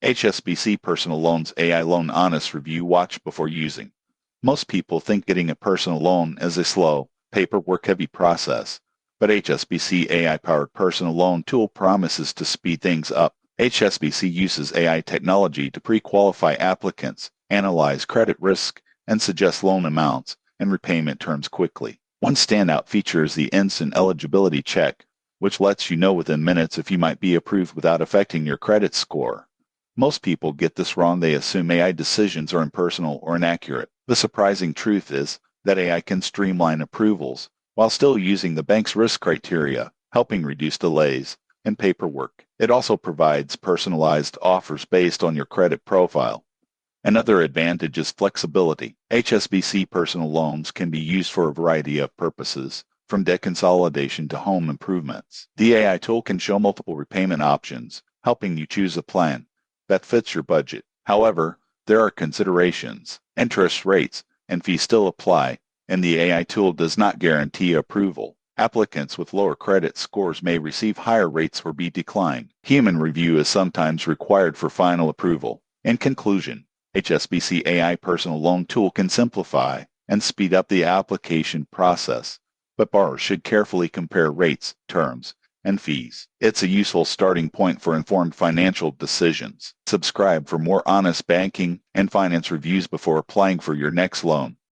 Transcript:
HSBC Personal Loans AI Loan Honest Review. Watch before using. Most people think getting a personal loan is a slow, paperwork-heavy process, but HSBC AI-powered personal loan tool promises to speed things up. HSBC uses AI technology to pre-qualify applicants, analyze credit risk, and suggest loan amounts and repayment terms quickly. One standout feature is the instant eligibility check, which lets you know within minutes if you might be approved without affecting your credit score. Most people get this wrong. They assume AI decisions are impersonal or inaccurate. The surprising truth is that AI can streamline approvals while still using the bank's risk criteria, helping reduce delays and paperwork. It also provides personalized offers based on your credit profile. Another advantage is flexibility. HSBC personal loans can be used for a variety of purposes, from debt consolidation to home improvements. The AI tool can show multiple repayment options, helping you choose a plan that fits your budget. However, there are considerations. Interest rates and fees still apply, and the AI tool does not guarantee approval. Applicants with lower credit scores may receive higher rates or be declined. Human review is sometimes required for final approval. In conclusion, HSBC AI Personal Loan Tool can simplify and speed up the application process, but borrowers should carefully compare rates, terms, and fees. It's a useful starting point for informed financial decisions. Subscribe for more honest banking and finance reviews before applying for your next loan.